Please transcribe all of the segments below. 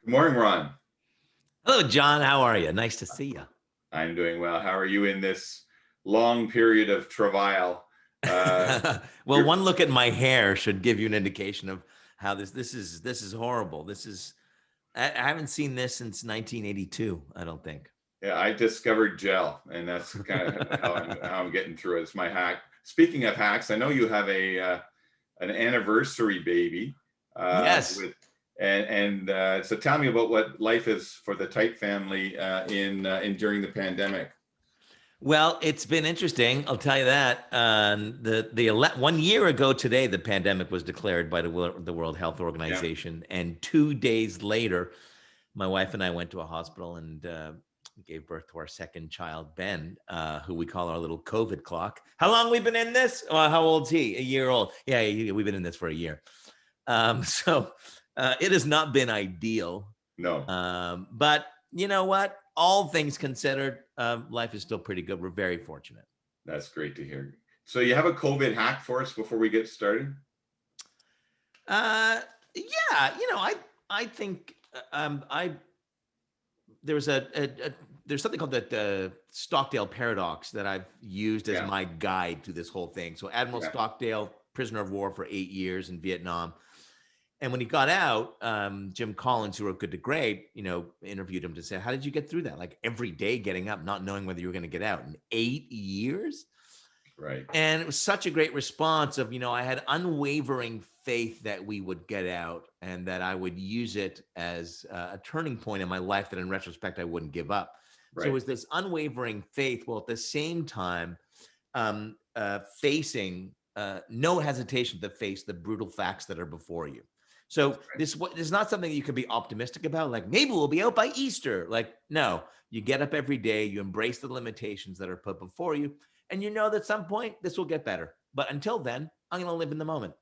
Good morning, Ron. Hello, John. How are you? Nice to see you. I'm doing well. How are you in this long period of travail? Well, You're, one look at my hair should give you an indication of how this is horrible. I haven't seen this since 1982, I don't think. yeah, I discovered gel, and that's kind of how I'm getting through it. It's my hack. Speaking of hacks, I know you have an anniversary baby, Yes. with so tell me about what life is for the Tite family in during the pandemic. Well, it's been interesting. I'll tell you that. 1 year ago today, the pandemic was declared by the World Health Yeah, Organization, and 2 days later, my wife and I went to a hospital and gave birth to our second child, Ben, who we call our little COVID clock. How long we been in this? How old's he? A year old. Yeah, we've been in this for a year. So it has not been ideal. no, But you know what? All things considered, life is still pretty good. We're very fortunate. that's great to hear. So you have a COVID hack for us before we get started? Uh, yeah, I think I there's there's something called the Stockdale paradox that I've used as Yeah, my guide to this whole thing. So Admiral yeah, Stockdale, prisoner of war for 8 years in Vietnam. And when he got out, Jim Collins, who wrote Good to Great, interviewed him to say, how did you get through that? Like every day getting up, not knowing whether you were going to get out in 8 years. right, And it was such a great response of, I had unwavering faith that we would get out and that I would use it as a turning point in my life that in retrospect, I wouldn't give up. So it right, was this unwavering faith, while at the same time facing no hesitation to face the brutal facts that are before you. So right. this is not something you can be optimistic about. Like maybe we'll be out by Easter. Like no, you get up every day, you embrace the limitations that are put before you, and you know that at some point this will get better. But until then, I'm going to live in the moment.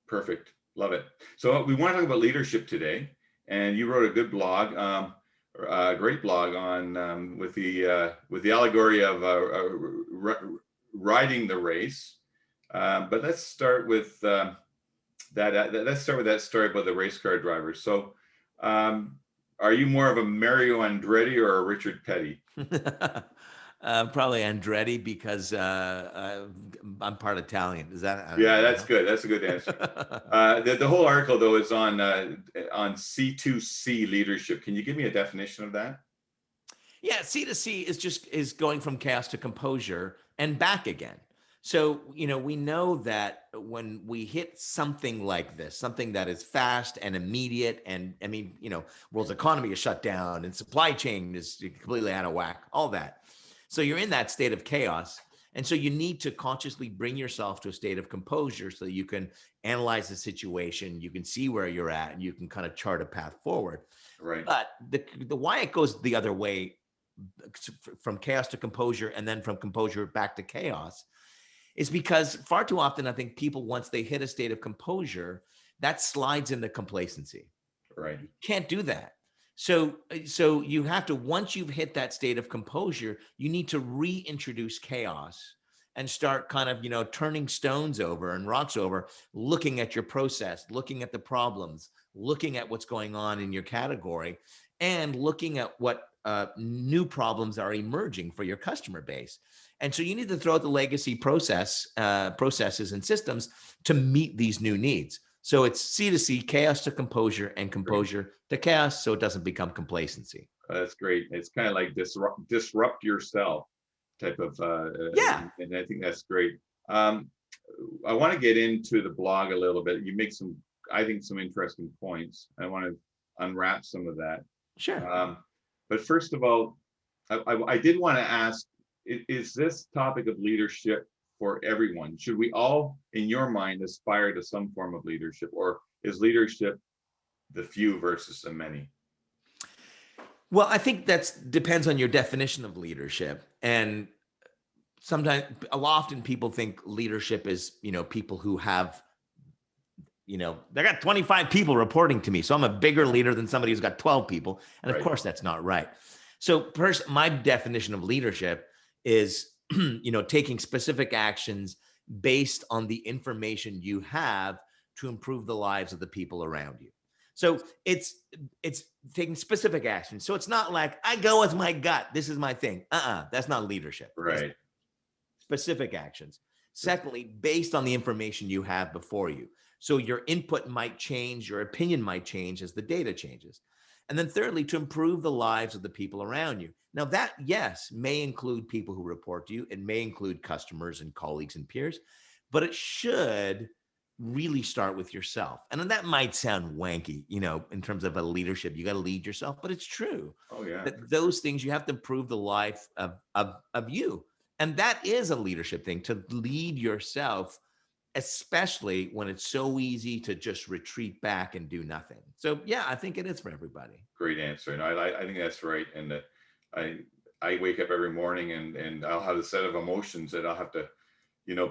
Perfect. Love it. So we want to talk about leadership today, and you wrote a good blog, a great blog on with the allegory of riding the race. But let's start with let's start with that story about the race car driver. So, are you more of a Mario Andretti or a Richard Petty? Probably Andretti because I'm part Italian. Is that? I Yeah, don't that's good. That's a good answer. know. The whole article though is on C2C leadership. Can you give me a definition of that? Yeah, C2C is going from chaos to composure and back again. So, we know that when we hit something like this, something that is fast and immediate, and I mean, world's economy is shut down and supply chain is completely out of whack, all that. So you're in that state of chaos. And so you need to consciously bring yourself to a state of composure so that you can analyze the situation, you can see where you're at, and you can kind of chart a path forward. Right. But the why it goes the other way from chaos to composure and then from composure back to chaos is because far too often I think people, once they hit a state of composure, that slides into complacency. Right. You can't do that. So you have to, once you've hit that state of composure, you need to reintroduce chaos and start kind of turning stones over and rocks over, looking at your process, looking at the problems, looking at what's going on in your category, and looking at what new problems are emerging for your customer base. And so you need to throw out the legacy processes and systems to meet these new needs. So it's C2C, chaos to composure, and Great. composure to chaos, so it doesn't become complacency. That's great. It's kind of like disrupt yourself type of, Yeah. and I think that's great. Um, I want to get into the blog a little bit. You make some, I think, some interesting points. I want to unwrap some of that. Sure. But first of all, I did want to ask, is this topic of leadership for everyone? Should we all, in your mind, aspire to some form of leadership, or is leadership the few versus the many? Well, I think that depends on your definition of leadership. And sometimes, often people think leadership is, people who have, they got 25 people reporting to me. So I'm a bigger leader than somebody who's got 12 people. And of Right. course, that's not right. So my definition of leadership is, taking specific actions based on the information you have to improve the lives of the people around you. So it's taking specific action. So it's not like I go with my gut. This is my thing. That's not leadership. It's Right. specific actions. Secondly, based on the information you have before you. So your input might change, your opinion might change as the data changes. And then thirdly, to improve the lives of the people around you. Now that, yes, may include people who report to you. It may include customers and colleagues and peers, but it should really start with yourself. And then that might sound wanky, in terms of a leadership, you got to lead yourself, but it's true Oh yeah. that those things, you have to improve the life of you. And that is a leadership thing, to lead yourself, especially when it's so easy to just retreat back and do nothing. So yeah, I think it is for everybody. Great answer. And I think that's right. And that I wake up every morning and I'll have a set of emotions that I'll have to,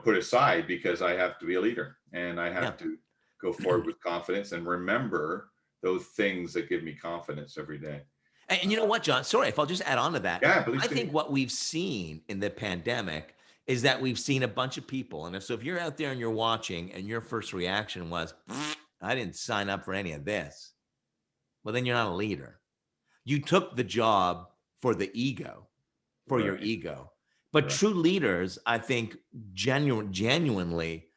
put aside because I have to be a leader and I have to go forward with confidence and remember those things that give me confidence every day. And you know what, John? Sorry if I'll just add on to that. Yeah, please I do. think what we've seen in the pandemic is that we've seen a bunch of people. And so if you're out there and you're watching and your first reaction was, I didn't sign up for any of this, well, then you're not a leader. You took the job for the ego, for your Right. ego. But Right. true leaders, I think, genuinely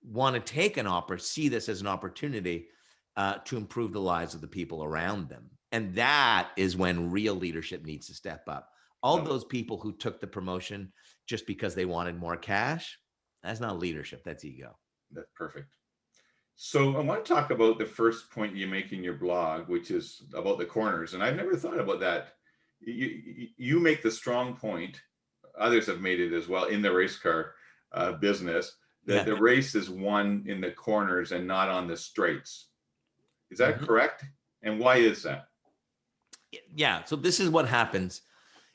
want to take see this as an opportunity to improve the lives of the people around them. And that is when real leadership needs to step up. All No. those people who took the promotion just because they wanted more cash, that's not leadership, that's ego. That's perfect. So I want to talk about the first point you make in your blog, which is about the corners. And I've never thought about that. You make the strong point, others have made it as well in the race car business, that the race is won in the corners and not on the straights. Is that correct? And why is that? Yeah. So this is what happens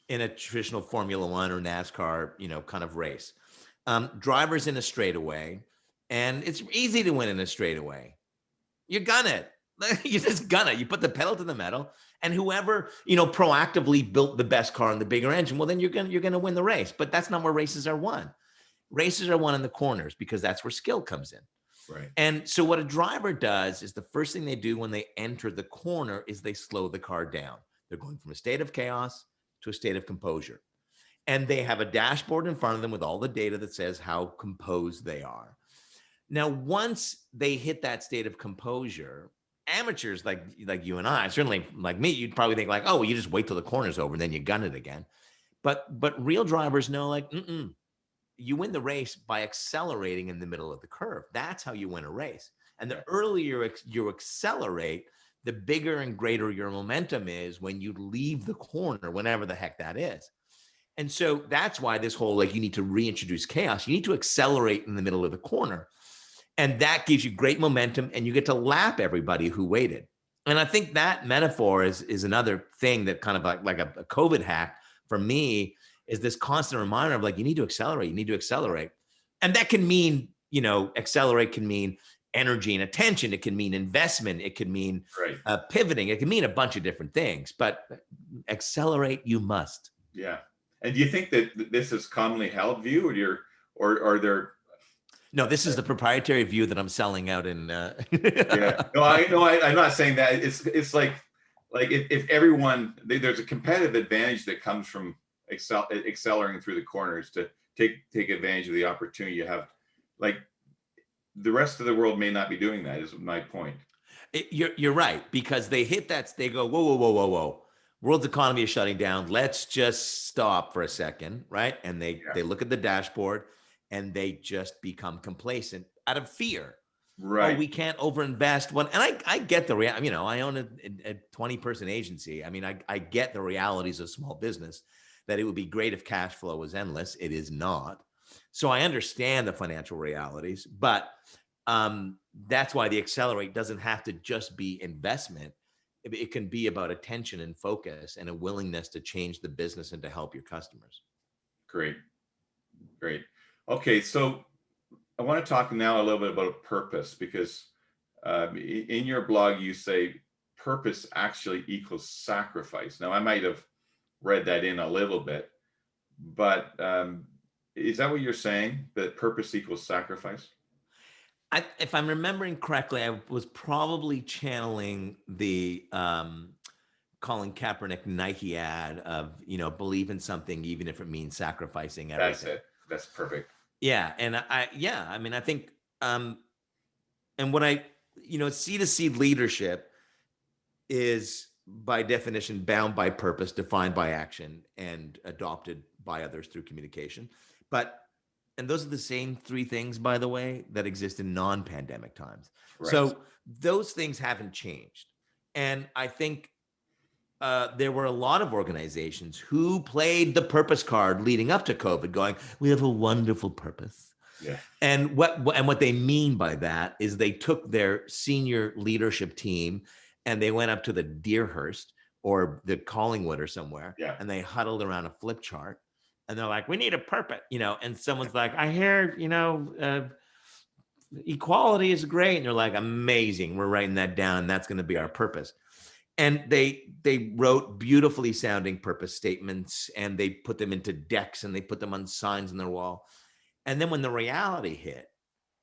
in a traditional Formula One or NASCAR, kind of race. Drivers in a straightaway, and it's easy to win in a straightaway. You gun it. You just gun it. You put the pedal to the metal, and whoever proactively built the best car and the bigger engine, well, then you're gonna win the race. But that's not where races are won. Races are won in the corners because that's where skill comes in. Right. And so what a driver does is the first thing they do when they enter the corner is they slow the car down. They're going from a state of chaos to a state of composure. And they have a dashboard in front of them with all the data that says how composed they are. Now, once they hit that state of composure, amateurs like you and I, certainly like me, you'd probably think like, oh, well, you just wait till the corner's over and then you gun it again. But real drivers know like, you win the race by accelerating in the middle of the curve. That's how you win a race. And the earlier you accelerate, the bigger and greater your momentum is when you leave the corner, whenever the heck that is. And so that's why this whole, you need to reintroduce chaos. You need to accelerate in the middle of the corner. And that gives you great momentum and you get to lap everybody who waited. And I think that metaphor is another thing that kind of like a COVID hack for me is this constant reminder of you need to accelerate. And that can mean, accelerate can mean energy and attention. It can mean investment. It can mean pivoting. It can mean a bunch of different things, but accelerate you must. Yeah. And do you think that this is commonly held view or are there? No, this is the proprietary view that I'm selling out in. Yeah, no, I'm not saying that. It's like if everyone, there's a competitive advantage that comes from accelerating through the corners to take advantage of the opportunity you have. Like the rest of the world may not be doing that, is my point. You're right, because they hit that, they go, whoa. World's economy is shutting down. Let's just stop for a second, right? And they look at the dashboard and they just become complacent out of fear. Right. Oh, we can't overinvest. And I get the reality. I own a 20-person agency. I mean, I get the realities of small business, that it would be great if cash flow was endless. It is not. So I understand the financial realities, but that's why the accelerate doesn't have to just be investment. It can be about attention and focus and a willingness to change the business and to help your customers. Great. Okay, so I want to talk now a little bit about purpose, because in your blog you say purpose actually equals sacrifice. Now I might have read that in a little bit, but is that what you're saying, that purpose equals sacrifice? If I'm remembering correctly, I was probably channeling the Colin Kaepernick Nike ad of, believe in something even if it means sacrificing That's everything. it. That's perfect. Yeah, and I mean, I think, and what C2C leadership is by definition bound by purpose, defined by action, and adopted by others through communication. And those are the same three things, by the way, that exist in non-pandemic times. Right. So those things haven't changed. And I think there were a lot of organizations who played the purpose card leading up to COVID, going, "We have a wonderful purpose." Yeah. And what they mean by that is they took their senior leadership team and they went up to the Deerhurst or the Collingwood or somewhere, Yeah. and they huddled around a flip chart, and they're like, "We need a purpose," and someone's like, "I hear, equality is great," and they're like, "Amazing, we're writing that down, and that's going to be our purpose." And they wrote beautifully sounding purpose statements, and they put them into decks, and they put them on signs on their wall. And then when the reality hit,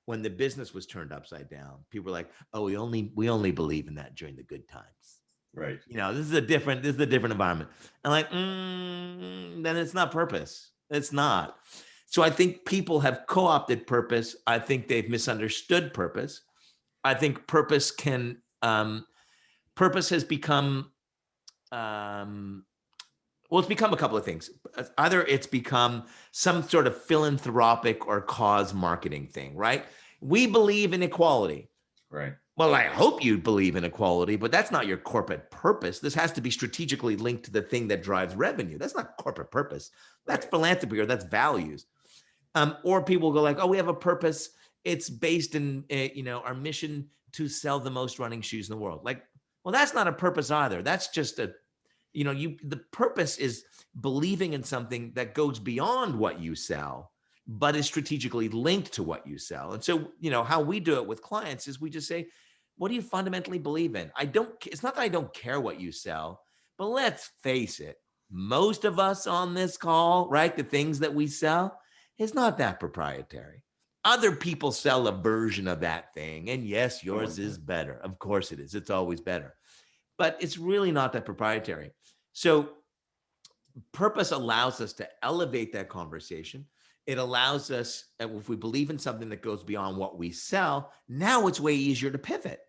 when the business was turned upside down, people were like, "Oh, we only believe in that during the good times." Right. This is a different environment. And like, then it's not purpose. It's not. So I think people have co-opted purpose. I think they've misunderstood purpose. I think purpose has become, it's become a couple of things. Either it's become some sort of philanthropic or cause marketing thing, right? We believe in equality. Right. Well, I hope you believe in equality, but that's not your corporate purpose. This has to be strategically linked to the thing that drives revenue. That's not corporate purpose. That's philanthropy, or that's values. Or people go like, "Oh, we have a purpose. It's based in, our mission to sell the most running shoes in the world." Like, well, that's not a purpose either. That's just the purpose is believing in something that goes beyond what you sell, but is strategically linked to what you sell. And so, how we do it with clients is we just say, "What do you fundamentally believe in?" It's not that I don't care what you sell, but let's face it, most of us on this call, right? The things that we sell is not that proprietary. Other people sell a version of that thing. And yes, yours is better. Of course it is. It's always better. But it's really not that proprietary. So purpose allows us to elevate that conversation. It allows us, if we believe in something that goes beyond what we sell, now it's way easier to pivot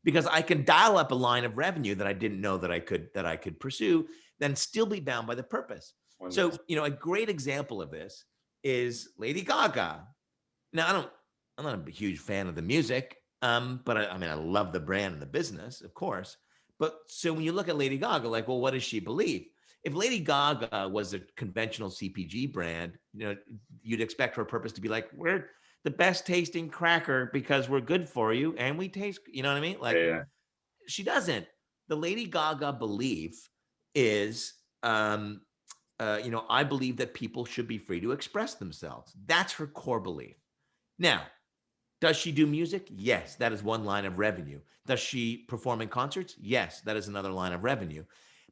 because I can dial up a line of revenue that I didn't know that I could pursue, then still be bound by the purpose. Wonderful. So, a great example of this is Lady Gaga. Now, I'm not a huge fan of the music, but I love the brand and the business, of course. But so when you look at Lady Gaga, like, well, what does she believe? If Lady Gaga was a conventional CPG brand, you'd expect her purpose to be like, "We're the best tasting cracker because we're good for you and we taste," you know what I mean? Like, Yeah. she doesn't. The Lady Gaga belief is, I believe that people should be free to express themselves. That's her core belief. Now, does she do music? Yes, that is one line of revenue. Does she perform in concerts? Yes, that is another line of revenue.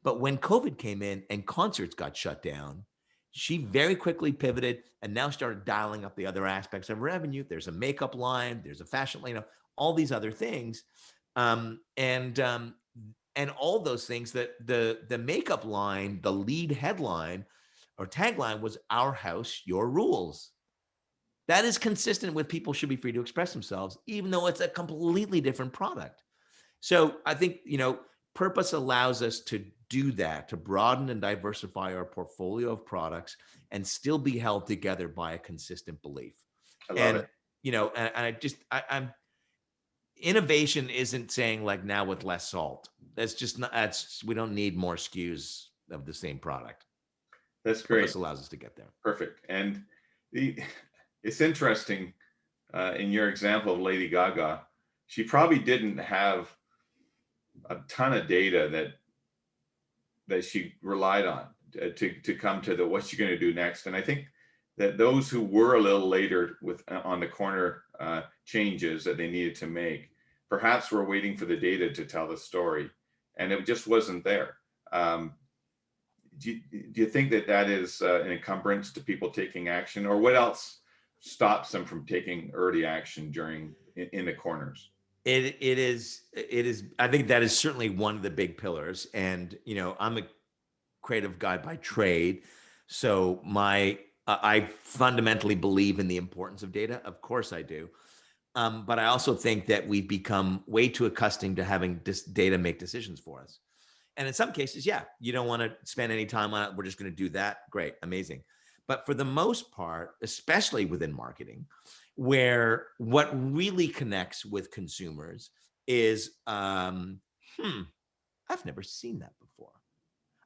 But when COVID came in and concerts got shut down, she very quickly pivoted and now started dialing up the other aspects of revenue. There's a makeup line, there's a fashion line, all these other things. And all those things, that the makeup line, the lead headline or tagline was "Our House, Your Rules." That is consistent with people should be free to express themselves, even though it's a completely different product. So I think, purpose allows us to do that, to broaden and diversify our portfolio of products and still be held together by a consistent belief. I love it. I'm innovation isn't saying like now with less salt. That's just not, we don't need more SKUs of the same product. That's great. Purpose allows us to get there. Perfect. And it's interesting in your example of Lady Gaga, she probably didn't have a ton of data that she relied on to come to what she's going to do next. And I think that those who were a little later on the corner changes that they needed to make, perhaps were waiting for the data to tell the story, and it just wasn't there. Do you think that is an encumbrance to people taking action, or what else stops them from taking early action during in the corners. It is. I think that is certainly one of the big pillars. And, I'm a creative guy by trade. So I fundamentally believe in the importance of data. Of course I do. But I also think that we've become way too accustomed to having this data make decisions for us. And in some cases, yeah, you don't want to spend any time on it. We're just going to do that. Great, amazing. But for the most part, especially within marketing, where what really connects with consumers is, I've never seen that before.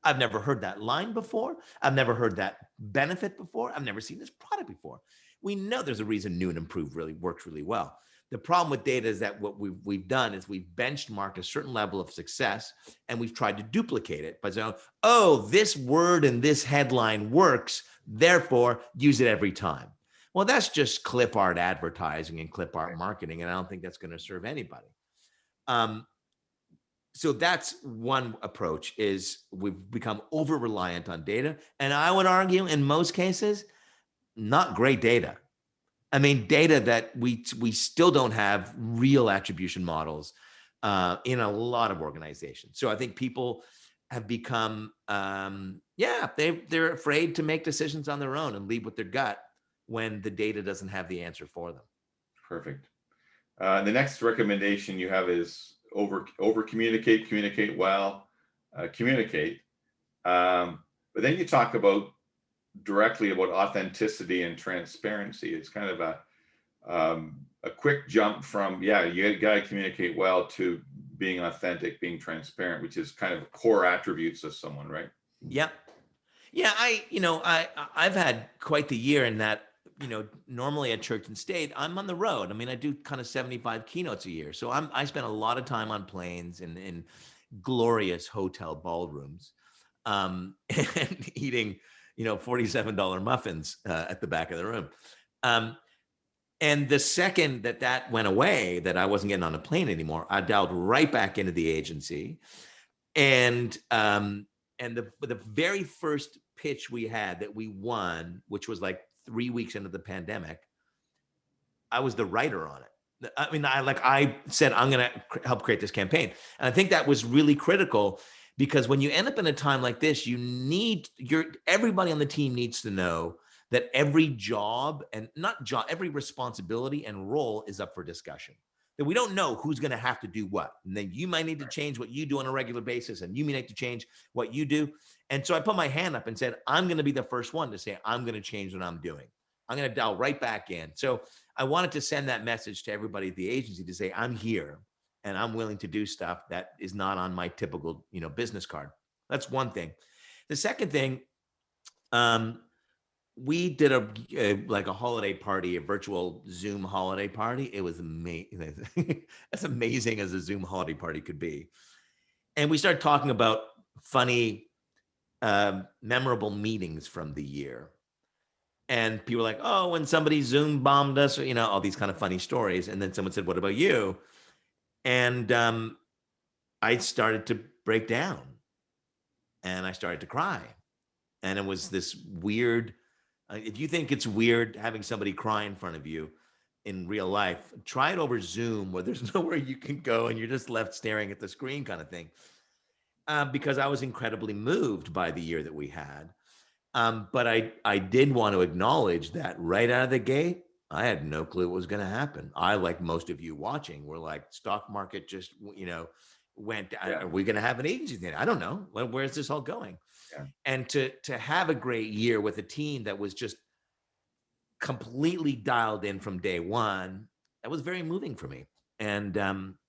I've never heard that line before. I've never heard that benefit before. I've never seen this product before. We know there's a reason new and improved really works really well. The problem with data is that what we've done is we've benchmarked a certain level of success and we've tried to duplicate it by saying, oh, this word and this headline works, therefore use it every time. Well, that's just clip art advertising and clip art marketing, and I don't think that's going to serve anybody. So that's one approach, is we've become over reliant on data. And I would argue in most cases, not great data. I mean, data that we still don't have real attribution models in a lot of organizations. So I think people have become, they're afraid to make decisions on their own and lead with their gut when the data doesn't have the answer for them. Perfect. The next recommendation you have is over communicate, communicate well, communicate. But then you talk about directly about authenticity and transparency. It's kind of a quick jump from, you got to communicate well to being authentic, being transparent, which is kind of core attributes of someone, right? Yeah. Yeah. I've had quite the year in that, normally at Church+State, I'm on the road. I mean, I do kind of 75 keynotes a year. So I spend a lot of time on planes and in glorious hotel ballrooms, and eating, $47 muffins at the back of the room. And the second that went away, that I wasn't getting on a plane anymore, I dialed right back into the agency. And the very first pitch we had that we won, which was like 3 weeks into the pandemic, I was the writer on it. I mean, I said, I'm going to help create this campaign. And I think that was really critical, because when you end up in a time like this, everybody on the team needs to know that every job and every responsibility and role is up for discussion. That we don't know who's going to have to do what. And then you might need to change what you do on a regular basis, and you may need to change what you do. And so I put my hand up and said, I'm going to be the first one to say, I'm going to change what I'm doing. I'm going to dial right back in. So I wanted to send that message to everybody at the agency to say, I'm here and I'm willing to do stuff that is not on my typical, business card. That's one thing. The second thing, we did a holiday party, a virtual Zoom holiday party. It was amazing. As amazing as a Zoom holiday party could be. And we started talking about funny, memorable meetings from the year. And people were like, oh, when somebody Zoom bombed us, or, all these kind of funny stories. And then someone said, what about you? And I started to break down and I started to cry. And it was this weird, if you think it's weird having somebody cry in front of you in real life, try it over Zoom where there's nowhere you can go and you're just left staring at the screen kind of thing. Because I was incredibly moved by the year that we had. But I did want to acknowledge that right out of the gate, I had no clue what was going to happen. I, like most of you watching, were like, stock market just, went, are we going to have an agency then? I don't know. Where's this all going? Yeah. And to have a great year with a team that was just completely dialed in from day one, that was very moving for me. And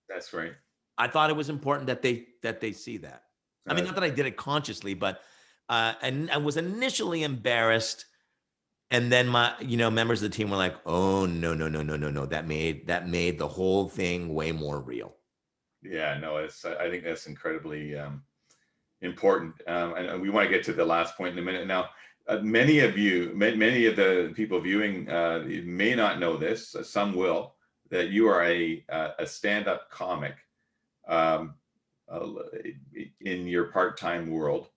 that's right. I thought it was important that they see that. I mean, not that I did it consciously, but and I was initially embarrassed. And then my, members of the team were like, oh, no. That made the whole thing way more real. Yeah, no, I think that's incredibly important. And we want to get to the last point in a minute. Now, many of the people viewing may not know this, some will, that you are a stand-up comic in your part-time world.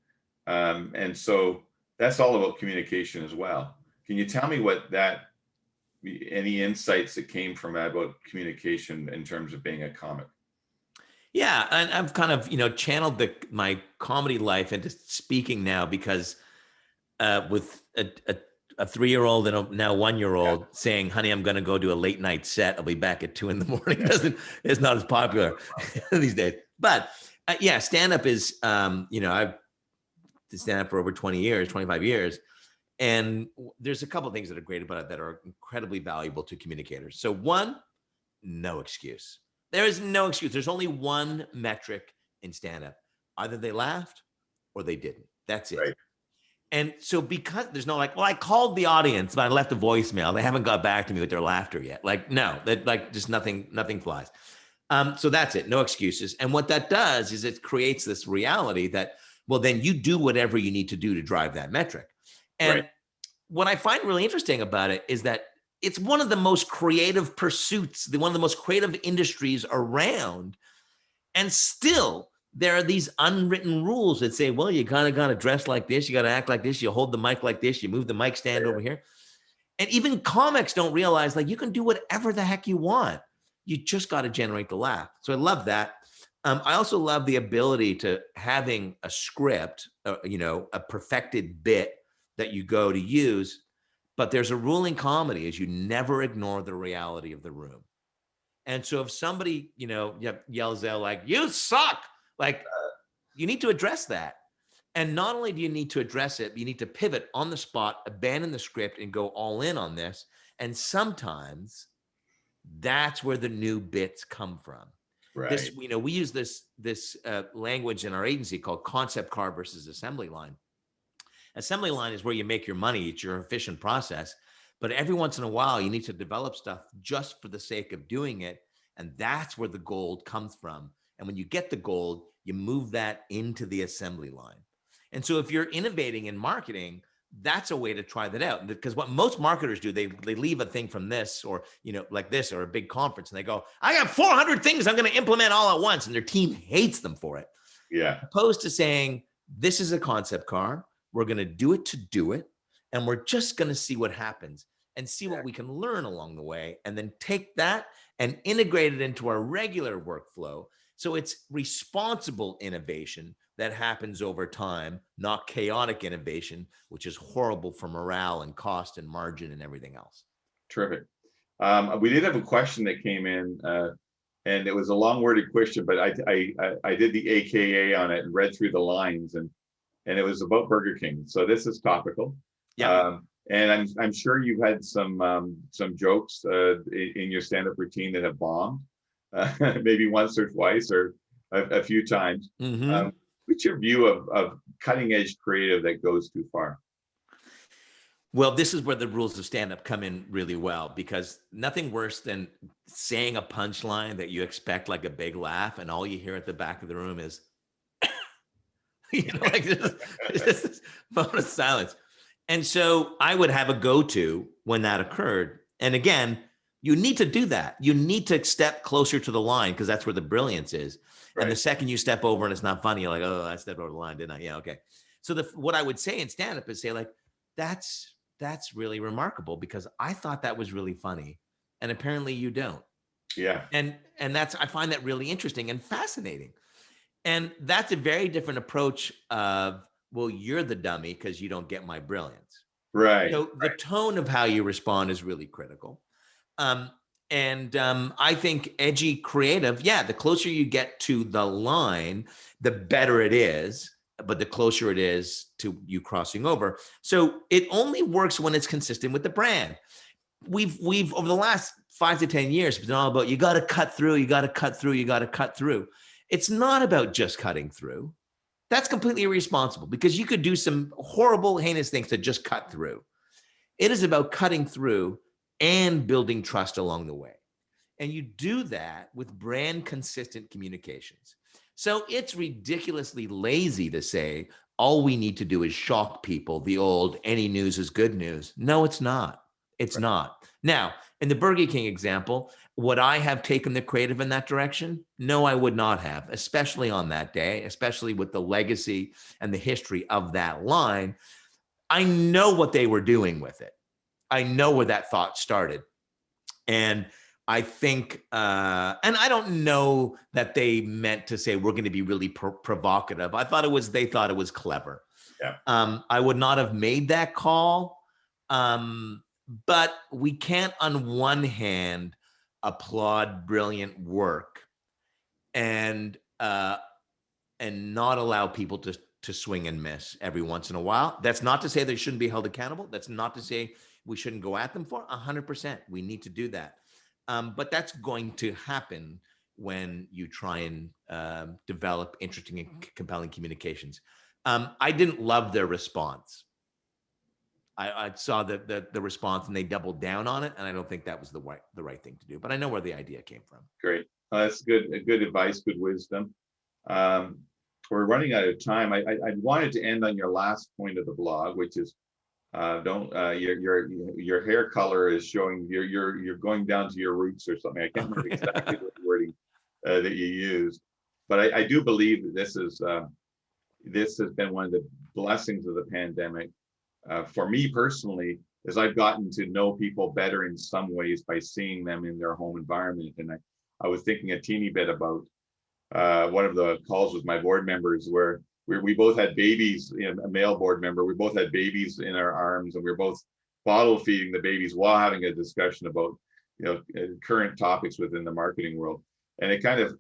And so that's all about communication as well. Can you tell me what that any insights that came from that about communication in terms of being a comic? Yeah, and I've kind of, channeled my comedy life into speaking now because with a 3-year-old and a now 1-year-old saying, "Honey, I'm going to go do a late night set. I'll be back at 2 a.m." It's not as popular these days. But yeah, stand up is, I've been stand up for over 20 years, 25 years. And there's a couple of things that are great about it that are incredibly valuable to communicators. So one, no excuse. There is no excuse. There's only one metric in stand-up. Either they laughed or they didn't. That's it. Right. And so because there's no like, well, I called the audience, but I left a voicemail. They haven't got back to me with their laughter yet. Like, no, that like just nothing flies. So that's it. No excuses. And what that does is it creates this reality that, well, then you do whatever you need to do to drive that metric. And Right. what I find really interesting about it is that it's one of the most creative pursuits, one of the most creative industries around. And still, there are these unwritten rules that say, well, you kind of got to dress like this, you got to act like this, you hold the mic like this, you move the mic stand over here. And even comics don't realize, like, you can do whatever the heck you want. You just got to generate the laugh. So I love that. I also love the ability to having a script, a perfected bit that you go to use. But there's a rule in comedy is you never ignore the reality of the room. And so if somebody, yells out like, "You suck," like, you need to address that. And not only do you need to address it, but you need to pivot on the spot, abandon the script, and go all in on this. And sometimes that's where the new bits come from. Right. This, we use this language in our agency called concept car versus assembly line. Assembly line is where you make your money. It's your efficient process. But every once in a while, you need to develop stuff just for the sake of doing it. And that's where the gold comes from. And when you get the gold, you move that into the assembly line. And so if you're innovating in marketing, that's a way to try that out. Because what most marketers do, they leave a thing from this or, like this or a big conference and they go, "I got 400 things I'm going to implement all at once." And their team hates them for it. Yeah. Opposed to saying, this is a concept car. We're going to do it to do it. And we're just going to see what happens and see what we can learn along the way. And then take that and integrate it into our regular workflow. So it's responsible innovation that happens over time, not chaotic innovation, which is horrible for morale and cost and margin and everything else. Terrific. We did have a question that came in, and it was a long-worded question, but I did the AKA on it and read through the lines, and it was about Burger King. So this is topical. Yeah. And I'm sure you've had some jokes in your stand-up routine that have bombed, maybe once or twice or a few times. Mm-hmm. What's your view of cutting-edge creative that goes too far? Well, this is where the rules of stand-up come in really well, because nothing worse than saying a punchline that you expect like a big laugh, and all you hear at the back of the room is, like this moment of silence. And so I would have a go-to when that occurred. And again, you need to do that. You need to step closer to the line because that's where the brilliance is. Right. And the second you step over and it's not funny, you're like, "Oh, I stepped over the line, didn't I?" Yeah, okay. So what I would say in stand-up is say like, that's really remarkable because I thought that was really funny. And apparently you don't. Yeah. And I find that really interesting and fascinating. And that's a very different approach of, well, you're the dummy because you don't get my brilliance. Right. So the tone of how you respond is really critical. I think edgy creative, the closer you get to the line, the better it is, but the closer it is to you crossing over. So it only works when it's consistent with the brand. We've over the last 5 to 10 years, it's been all about, you got to cut through, you got to cut through, you got to cut through. It's not about just cutting through. That's completely irresponsible because you could do some horrible, heinous things to just cut through. It is about cutting through and building trust along the way. And you do that with brand consistent communications. So it's ridiculously lazy to say, all we need to do is shock people, the old, any news is good news. No, it's not. It's not. Now, in the Burger King example, would I have taken the creative in that direction? No, I would not have, especially on that day, especially with the legacy and the history of that line. I know what they were doing with it. I know where that thought started. And I think, and I don't know that they meant to say we're going to be really provocative. They thought it was clever. Yeah. I would not have made that call. But we can't, on one hand, applaud brilliant work and not allow people to swing and miss every once in a while. That's not to say they shouldn't be held accountable. That's not to say we shouldn't go at them for 100%. We need to do that. But that's going to happen when you try and develop interesting and compelling communications. I didn't love their response. I saw the response and they doubled down on it, and I don't think that was the right thing to do. But I know where the idea came from. Great, that's good advice, good wisdom. We're running out of time. I wanted to end on your last point of the blog, which is your hair color is showing you're going down to your roots or something. I can't remember exactly what wording that you used, but I do believe that this has been one of the blessings of the pandemic. For me personally, as I've gotten to know people better in some ways by seeing them in their home environment. And I was thinking a teeny bit about one of the calls with my board members where we both had babies, a male board member, we both had babies in our arms, and we were both bottle feeding the babies while having a discussion about, current topics within the marketing world. And it kind of,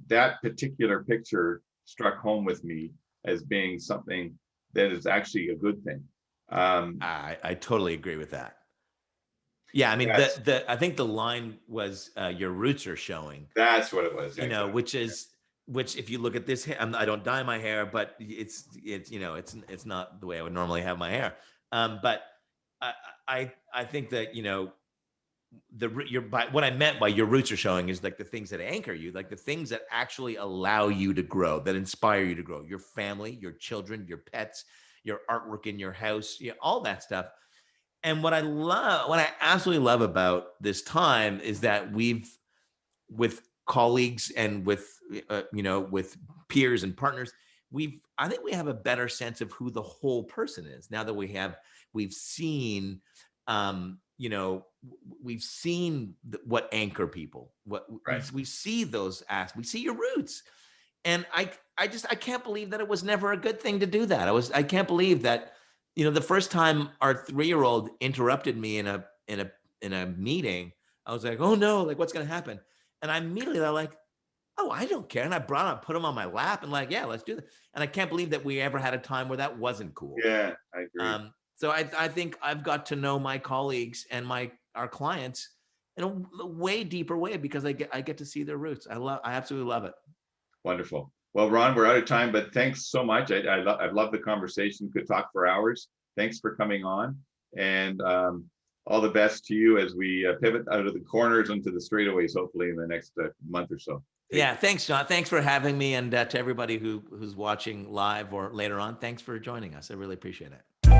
that particular picture struck home with me as being something that is actually a good thing. I totally agree with that. Yeah, I mean, yes. I think the line was your roots are showing. That's what it was. Exactly. Which if you look at this, I don't dye my hair, but it's not the way I would normally have my hair. But I think that what I meant by your roots are showing is like the things that anchor you, like the things that actually allow you to grow, that inspire you to grow. Your family, your children, your pets, your artwork in your house, all that stuff. And what I absolutely love about this time is that with colleagues and with peers and partners, I think we have a better sense of who the whole person is now that we've seen we've seen what anchor people, we see those we see your roots. And I can't believe that it was never a good thing to do that. I can't believe that, the first time our 3-year-old interrupted me in a meeting, I was like, oh no, like what's going to happen? And I immediately like, oh, I don't care. And I put him on my lap and like, yeah, let's do that. And I can't believe that we ever had a time where that wasn't cool. Yeah, I agree. So I think I've got to know my colleagues and our clients in a way deeper way because I get to see their roots. I absolutely love it. Wonderful. Well, Ron, we're out of time, but thanks so much. I've loved the conversation. Could talk for hours. Thanks for coming on, and all the best to you as we pivot out of the corners into the straightaways, hopefully in the next month or so. Yeah, thanks, John. Thanks for having me, and to everybody who's watching live or later on, thanks for joining us. I really appreciate it.